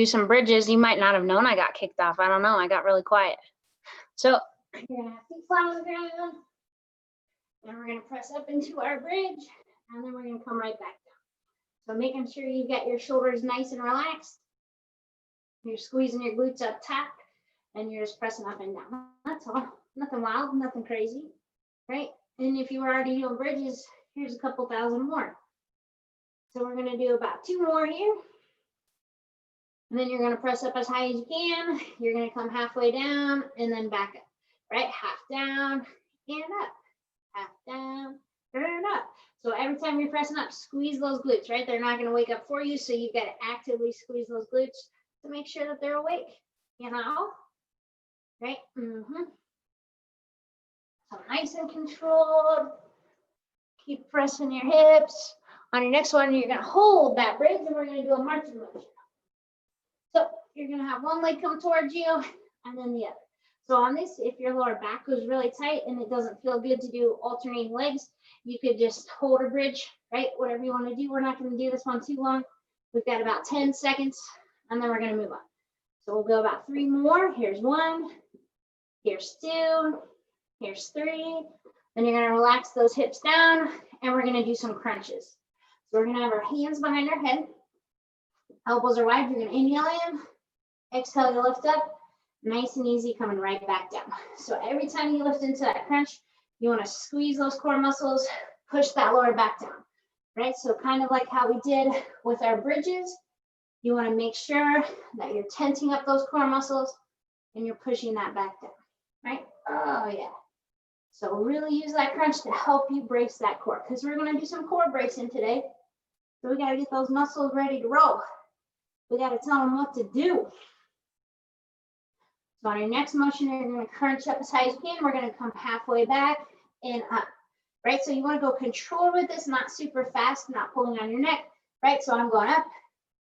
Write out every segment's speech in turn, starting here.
do some bridges. You might not have known I got kicked off. I don't know. I got really quiet. So you're gonna have feet flat on the ground, and we're gonna press up into our bridge, and then we're gonna come right back down. So making sure you get your shoulders nice and relaxed. You're squeezing your glutes up top, and you're just pressing up and down. That's all. Nothing wild, nothing crazy, right? And if you were already doing bridges, here's a couple thousand more. So we're gonna do about 2 more here. And then you're gonna press up as high as you can. You're gonna come halfway down and then back up, right? Half down and up, half down and up. So every time you're pressing up, squeeze those glutes, right? They're not gonna wake up for you, so you've gotta actively squeeze those glutes to make sure that they're awake, you know? Right? So nice and controlled. Keep pressing your hips. On your next one, you're gonna hold that bridge and we're gonna do a marching motion. So you're gonna have one leg come towards you and then the other. So on this, if your lower back was really tight and it doesn't feel good to do alternating legs, you could just hold a bridge, right? Whatever you wanna do. We're not gonna do this one too long. We've got about 10 seconds and then we're gonna move on. So we'll go about 3 more. Here's 1, here's 2, here's 3. Then you're gonna relax those hips down and we're gonna do some crunches. So we're gonna have our hands behind our head. Elbows are wide. You're gonna inhale in, exhale to lift up, nice and easy, coming right back down. So every time you lift into that crunch, you wanna squeeze those core muscles, push that lower back down, right? So kind of like how we did with our bridges, you wanna make sure that you're tensing up those core muscles and you're pushing that back down, right? Oh yeah. So really use that crunch to help you brace that core, because we're gonna do some core bracing today. So we gotta get those muscles ready to roll. We gotta tell them what to do. So on your next motion, you're gonna crunch up as high as you can. We're gonna come halfway back and up, right? So you wanna go controlled with this, not super fast, not pulling on your neck, right? So I'm going up,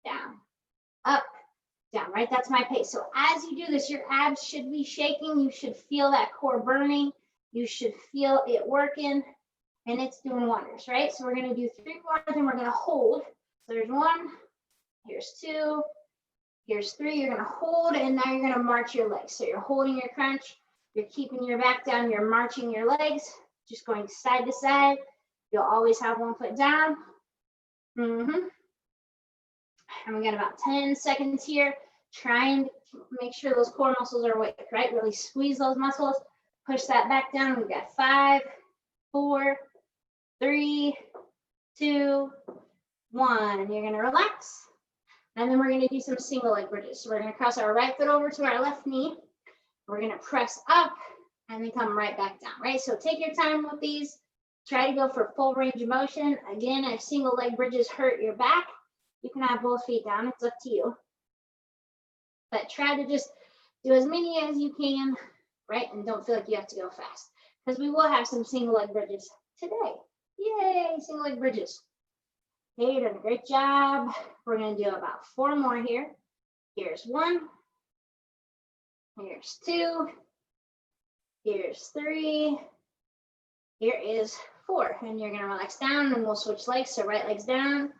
down, right? That's my pace. So as you do this, your abs should be shaking. You should feel that core burning. You should feel it working, and it's doing wonders, right? So we're gonna do 3 more, and we're gonna hold. So there's 1, here's 2, here's 3. You're gonna hold, and now you're gonna march your legs. So you're holding your crunch, you're keeping your back down, you're marching your legs, just going side to side. You'll always have one foot down. And we got about 10 seconds here. Try and make sure those core muscles are awake, right? Really squeeze those muscles. Push that back down. We've got 5, 4, 3, 2, 1. And you're gonna relax. And then we're gonna do some single leg bridges. So we're gonna cross our right foot over to our left knee. We're gonna press up and then come right back down, right? So take your time with these. Try to go for full range of motion. Again, if single leg bridges hurt your back, you can have both feet down. It's up to you. But try to just do as many as you can, right? And don't feel like you have to go fast, because we will have some single leg bridges today. Yay, single leg bridges. Okay, you're doing a great job. We're gonna do about 4 more here. Here's 1, here's 2, here's 3, here is 4. And you're gonna relax down and we'll switch legs. So right leg's down,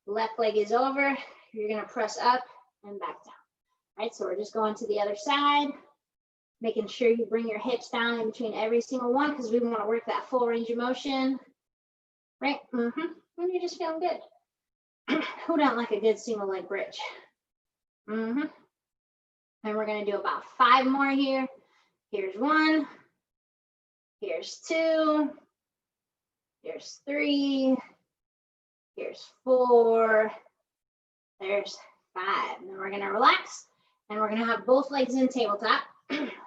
left leg is over. You're gonna press up and back down, right? So we're just going to the other side, making sure you bring your hips down in between every single one, because we want to work that full range of motion, right? And you're just feeling good. Who don't like a good single leg bridge? And we're going to do about 5 more here. Here's 1, here's 2, here's 3, here's 4, there's 5. And then we're going to relax, and we're going to have both legs in tabletop.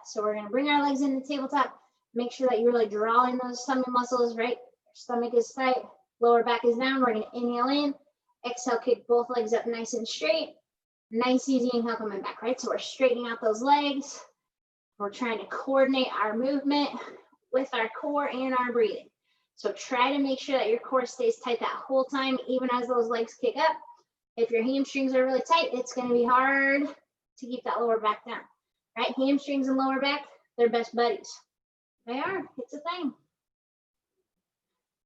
So we're gonna bring our legs in the tabletop, make sure that you're really drawing those stomach muscles, right? Your stomach is tight, lower back is down. We're gonna inhale in, exhale, kick both legs up nice and straight. Nice, easy inhale coming back, right? So we're straightening out those legs. We're trying to coordinate our movement with our core and our breathing. So try to make sure that your core stays tight that whole time, even as those legs kick up. If your hamstrings are really tight, it's gonna be hard to keep that lower back down. Right, hamstrings and lower back, they're best buddies. They are, it's a thing.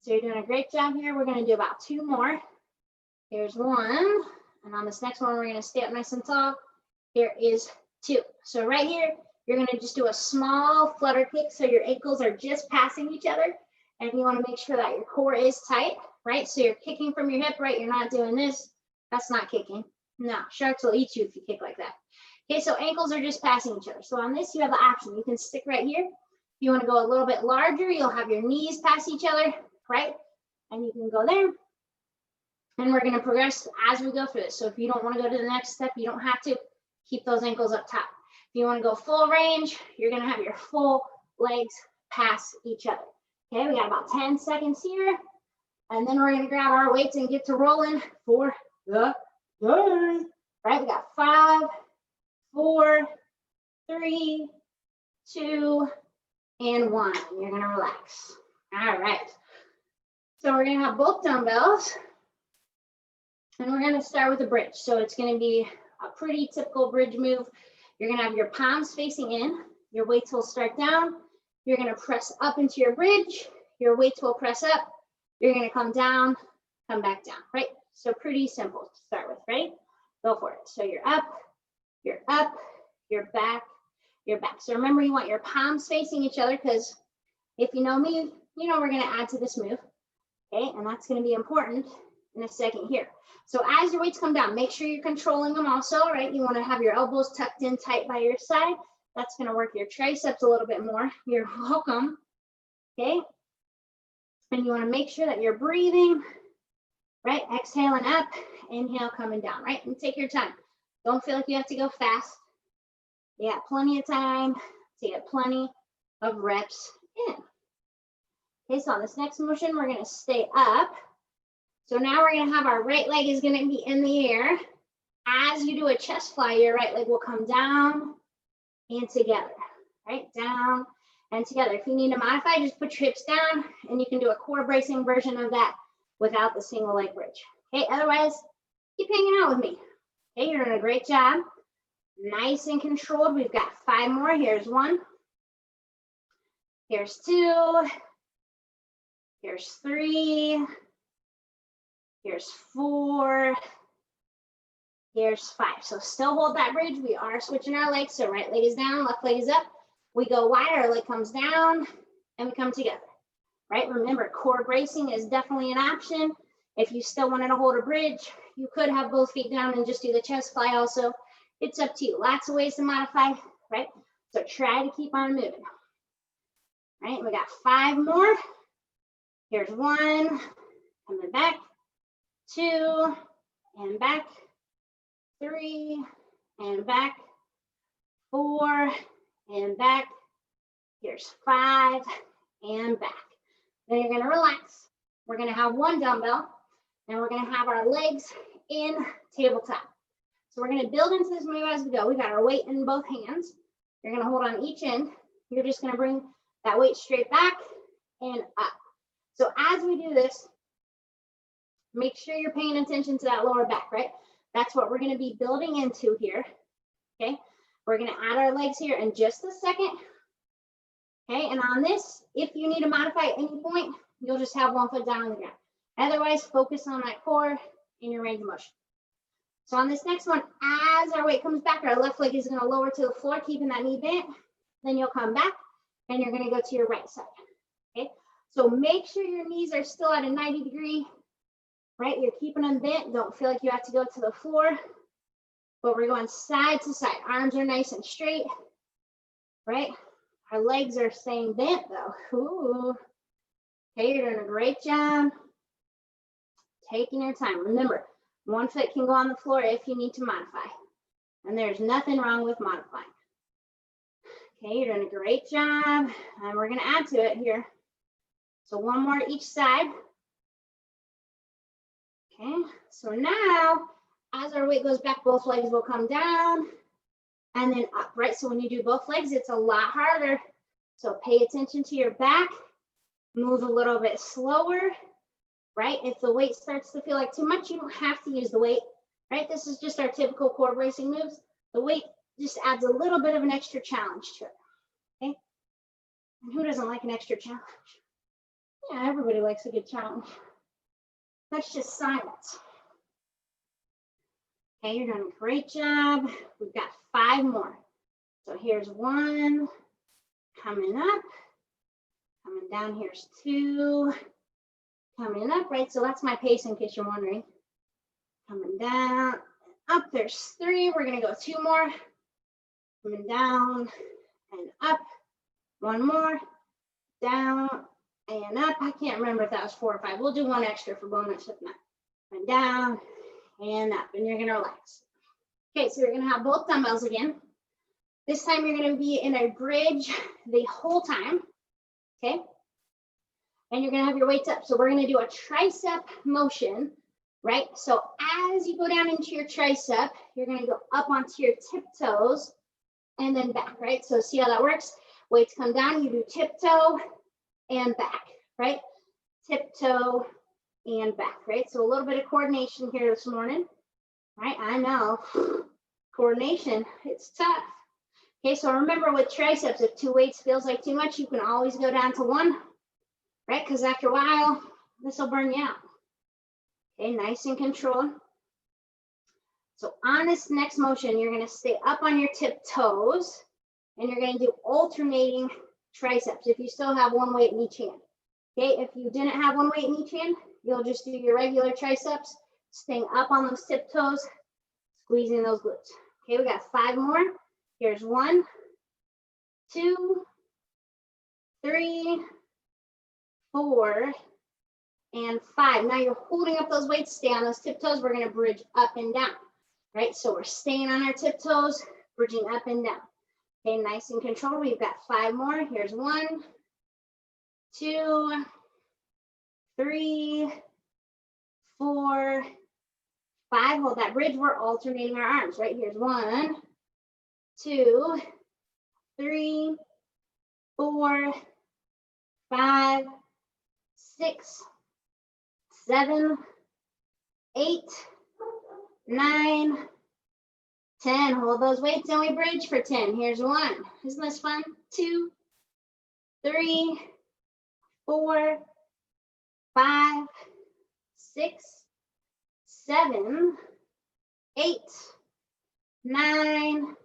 So you're doing a great job here. We're gonna do about 2 more. Here's 1, and on this next one, we're gonna stay up nice and tall. Here is 2. So right here, you're going to just do a small flutter kick so your ankles are just passing each other. And you want to make sure that your core is tight, right? So you're kicking from your hip, right? You're not doing this. That's not kicking. No, sharks will eat you if you kick like that. Okay, so ankles are just passing each other. So on this, you have the option. You can stick right here. If you want to go a little bit larger, you'll have your knees pass each other, right? And you can go there. And we're going to progress as we go through this. So if you don't want to go to the next step, you don't have to. Keep those ankles up top. If you want to go full range, you're going to have your full legs pass each other. Okay, we got about 10 seconds here. And then we're going to grab our weights and get to rolling for the day. Right, we got 5, 4, 3, 2, and 1. You're going to relax. All right. So we're going to have both dumbbells. And we're going to start with a bridge. So it's going to be a pretty typical bridge move. You're going to have your palms facing in. Your weights will start down. You're going to press up into your bridge. Your weights will press up. You're going to come down, come back down, right? So pretty simple to start with, right? Go for it. So you're up, you're back, you're back. So remember, you want your palms facing each other because if you know me, you know we're going to add to this move, okay? And that's going to be important in a second here. So as your weights come down, make sure you're controlling them also, right? You want to have your elbows tucked in tight by your side. That's going to work your triceps a little bit more. You're welcome, okay? And you want to make sure that you're breathing, right? Exhaling up, inhale, coming down, right? And take your time. Don't feel like you have to go fast. You got plenty of time to get plenty of reps in. Okay, so on this next motion, we're going to stay up. So now we're going to have our right leg is going to be in the air. As you do a chest fly, your right leg will come down and together, right? Down and together. If you need to modify, just put your hips down and you can do a core bracing version of that without the single leg bridge. Okay, otherwise, keep hanging out with me. Okay, you're doing a great job. Nice and controlled. We've got 5 more. Here's 1. Here's 2. Here's 3. Here's 4. Here's 5. So still hold that bridge. We are switching our legs. So right leg is down, left leg is up. We go wide, our leg comes down, and we come together. Right? Remember, core bracing is definitely an option. If you still wanted to hold a bridge, you could have both feet down and just do the chest fly also. It's up to you. Lots of ways to modify, right? So try to keep on moving. Right? We got 5 more. Here's 1. Coming back. 2. And back. 3. And back. 4. And back. Here's 5. And back. Then you're going to relax. We're going to have 1 dumbbell. And we're going to have our legs in tabletop. So we're going to build into this move as we go. We got our weight in both hands. You're going to hold on each end. You're just going to bring that weight straight back and up. So as we do this, make sure you're paying attention to that lower back, right? That's what we're going to be building into here. Okay. We're going to add our legs here in just a second. Okay. And on this, if you need to modify at any point, you'll just have 1 foot down on the ground. Otherwise, focus on that core in your range of motion. So on this next one, as our weight comes back, our left leg is going to lower to the floor, keeping that knee bent. Then you'll come back and you're going to go to your right side. Okay. So make sure your knees are still at a 90 degree, right? You're keeping them bent. Don't feel like you have to go to the floor, but we're going side to side. Arms are nice and straight, right? Our legs are staying bent though. Ooh. Okay, you're doing a great job. Taking your time. Remember, 1 foot can go on the floor if you need to modify. And there's nothing wrong with modifying. Okay, you're doing a great job. And we're going to add to it here. So 1 more each side. Okay, so now as our weight goes back, both legs will come down and then up, right? So when you do both legs, it's a lot harder. So pay attention to your back. Move a little bit slower. Right? If the weight starts to feel like too much, you don't have to use the weight, right? This is just our typical core bracing moves. The weight just adds a little bit of an extra challenge to it, okay? And who doesn't like an extra challenge? Yeah, everybody likes a good challenge. That's just science. Okay, you're doing a great job. We've got 5 more. So here's 1, coming up, coming down, here's 2, coming up, right? So that's my pace in case you're wondering. Coming down, up, there's 3. We're gonna go 2 more. Coming down and up, 1 more, down and up. I can't remember if that was 4 or 5. We'll do 1 extra for bonus if not. And down and up, and you're gonna relax. Okay, so you're gonna have both dumbbells again. This time you're gonna be in a bridge the whole time, okay? And you're gonna have your weights up. So we're gonna do a tricep motion, right? So as you go down into your tricep, you're gonna go up onto your tiptoes and then back, right? So see how that works? Weights come down, you do tiptoe and back, right? Tiptoe and back, right? So a little bit of coordination here this morning, right? I know, coordination, it's tough. Okay, so remember with triceps, if 2 weights feels like too much, you can always go down to 1, right? Because after a while, this will burn you out. Okay, nice and controlled. So on this next motion, you're gonna stay up on your tiptoes and you're gonna do alternating triceps if you still have 1 weight in each hand. Okay, if you didn't have 1 weight in each hand, you'll just do your regular triceps, staying up on those tiptoes, squeezing those glutes. Okay, we got 5 more. Here's 1, 2, 3, 4, and 5. Now you're holding up those weights, stay on those tiptoes. We're gonna bridge up and down, right? So we're staying on our tiptoes, bridging up and down. Okay, nice and controlled. We've got 5 more. Here's 1, 2, 3, 4, 5. Hold that bridge. We're alternating our arms, right? Here's 1, 2, 3, 4, 5, 6, 7, 8, 9, 10. Hold those weights and we bridge for 10. Here's 1. Isn't this fun? 2, 3, 4, 5, 6, 7, 8, 9,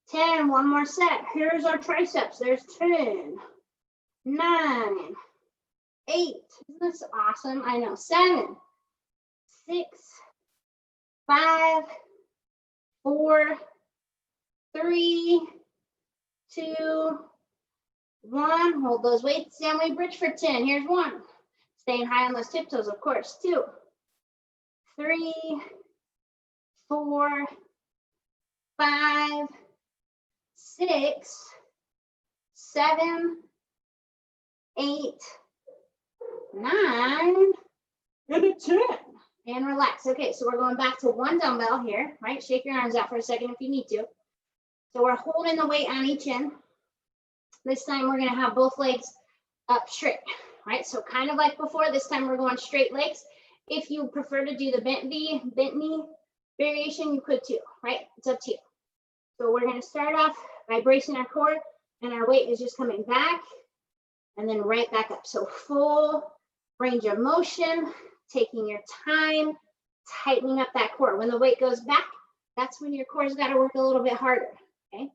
10. 1 more set. Here's our triceps. There's 10, 9, 8. Isn't this awesome? I know. 7, 6, 5, 4, 3, 2, 1. Hold those weights and we bridge for 10. Here's 1. Staying high on those tiptoes, of course. 2, 3, 4, 5, 6, 7, 8, 9, and 10. And relax. Okay, so we're going back to 1 dumbbell here, right? Shake your arms out for a second if you need to. So we're holding the weight on each end. This time we're gonna have both legs up straight, right? So kind of like before, this time we're going straight legs. If you prefer to do the bent knee variation, you could too, right? It's up to you. So we're gonna start off by bracing our core and our weight is just coming back and then right back up. So full range of motion, taking your time, tightening up that core. When the weight goes back, that's when your core's got to work a little bit harder, okay?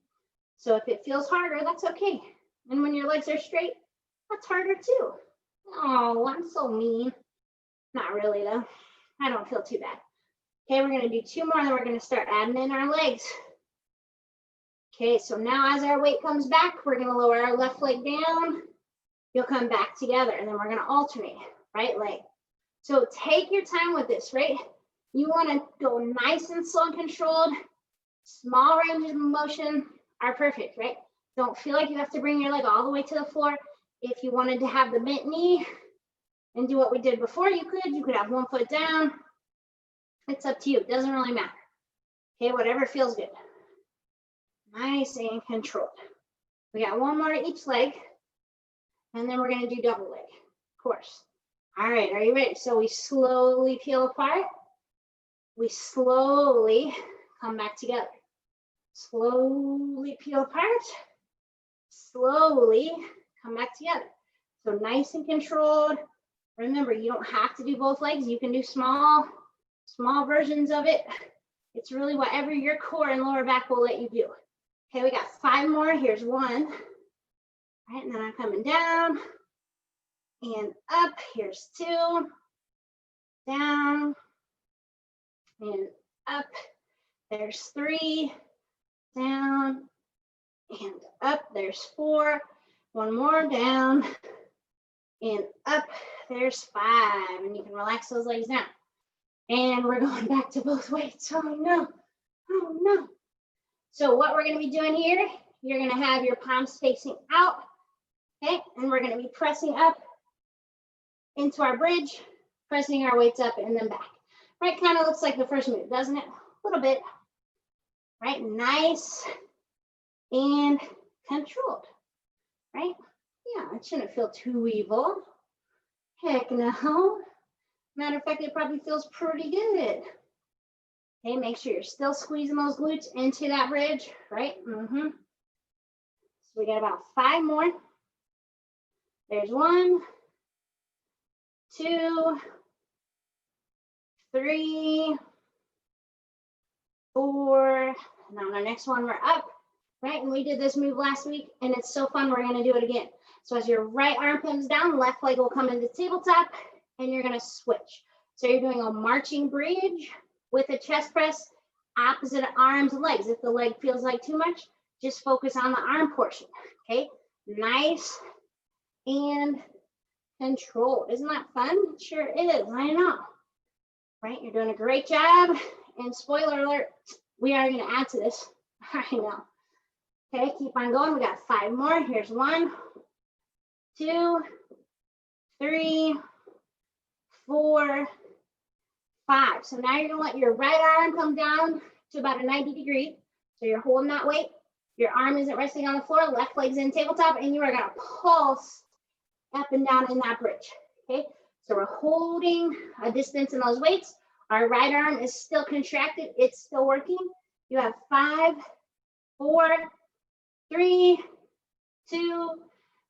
So if it feels harder, that's okay. And when your legs are straight, that's harder too. Oh, I'm so mean. Not really though. I don't feel too bad. Okay, we're gonna do 2 more, then we're gonna start adding in our legs. Okay, so now as our weight comes back, we're gonna lower our left leg down. You'll come back together, and then we're gonna alternate, right leg. So take your time with this, right? You wanna go nice and slow and controlled. Small ranges of motion are perfect, right? Don't feel like you have to bring your leg all the way to the floor. If you wanted to have the bent knee and do what we did before, you could have 1 foot down. It's up to you, it doesn't really matter. Okay, whatever feels good. Nice and controlled. We got 1 more to each leg, and then we're gonna do double leg, of course. All right, are you ready? So we slowly peel apart. We slowly come back together. Slowly peel apart. Slowly come back together. So nice and controlled. Remember, you don't have to do both legs. You can do small versions of it It's really whatever your core and lower back will let you do. Okay, we got 5 more. Here's 1. Right, and then I'm coming down and up. Here's 2. Down and up. There's 3. Down and up. There's 4. 1 more. Down and up. There's 5. And you can relax those legs down. And we're going back to both weights. Oh no. Oh no. So what we're going to be doing here, you're going to have your palms facing out. Okay, and we're going to be pressing up into our bridge, pressing our weights up and then back. Right, kind of looks like the first move, doesn't it? A little bit. Right, nice and controlled. Right? Yeah, it shouldn't feel too evil. Heck no. Matter of fact, it probably feels pretty good. Okay, make sure you're still squeezing those glutes into that bridge, right? So we got about 5 more. There's 1, 2, 3, 4. And on our next one, we're up, right? And we did this move last week, and it's so fun. We're going to do it again. So as your right arm comes down, left leg will come into tabletop, and you're going to switch. So you're doing a marching bridge with a chest press, opposite arms and legs. If the leg feels like too much, just focus on the arm portion, okay? Nice and controlled. Isn't that fun? It sure is, I know. Right, you're doing a great job. And spoiler alert, we are gonna add to this, I know. Okay, keep on going, we got 5 more. Here's 1, 2, 3, 4, 5. So now you're gonna let your right arm come down to about a 90 degree. So you're holding that weight. Your arm isn't resting on the floor, left leg's in tabletop, and you are gonna pulse up and down in that bridge, okay? So we're holding a distance in those weights. Our right arm is still contracted, it's still working. You have 5, 4, 3, 2,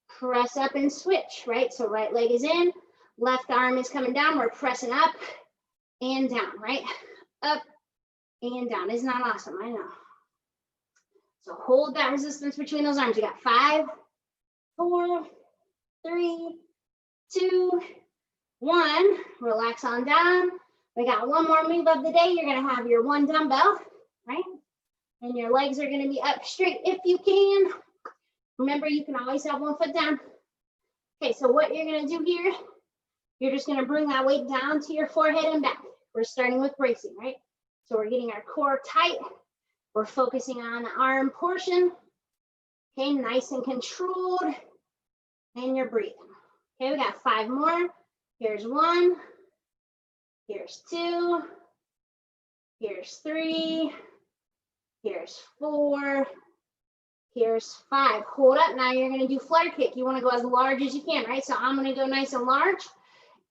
press up and switch, right? So right leg is in, left arm is coming down, we're pressing up and down, right? Up and down. Isn't that awesome? I know. So hold that resistance between those arms. You got 5, 4, 3, 2, 1. Relax on down. We got 1 more move of the day. You're going to have your 1 dumbbell, right? And your legs are going to be up straight if you can. Remember, you can always have 1 foot down. Okay, so what you're going to do here, you're just going to bring that weight down to your forehead and back. We're starting with bracing, right? So we're getting our core tight. We're focusing on the arm portion. Okay, nice and controlled. And you're breathing. Okay, we got 5 more. Here's 1. Here's 2. Here's 3. Here's 4. Here's 5. Hold up. Now you're going to do flutter kick. You want to go as large as you can, right? So I'm going to go nice and large.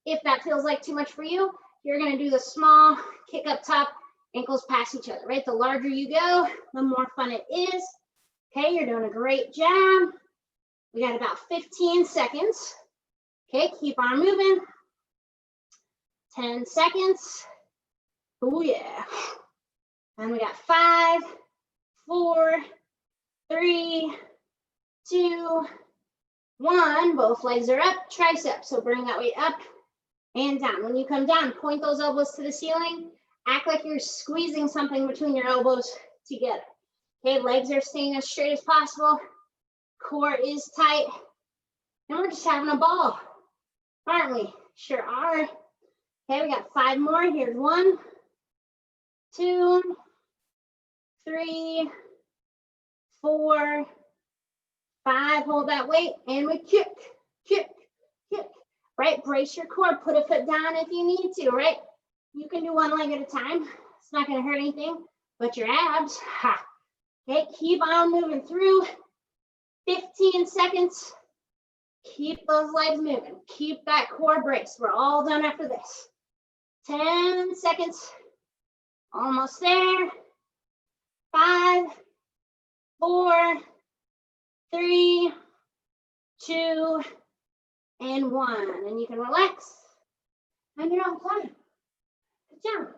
If that feels like too much for you, you're going to do the small kick up top, ankles past each other, right? The larger you go, the more fun it is. Okay, you're doing a great job. We got about 15 seconds. Okay, keep on moving. 10 seconds. Oh yeah. And we got 5, 4, 3, 2, 1. Both legs are up. Triceps. So bring that weight up and down. When you come down, point those elbows to the ceiling. Act like you're squeezing something between your elbows together. Okay, legs are staying as straight as possible. Core is tight. And we're just having a ball, aren't we? Sure are. Okay, we got 5 more. Here's 1, 2, 3, 4, 5. Hold that weight. And we kick, kick, kick. Right? Brace your core. Put a foot down if you need to, right? You can do 1 leg at a time. It's not going to hurt anything but your abs. Ha. Okay, keep on moving through. 15 seconds. Keep those legs moving. Keep that core braced. We're all done after this. 10 seconds. Almost there. 5, 4, 3, 2, and 1. And you can relax. And you're on time. Good job.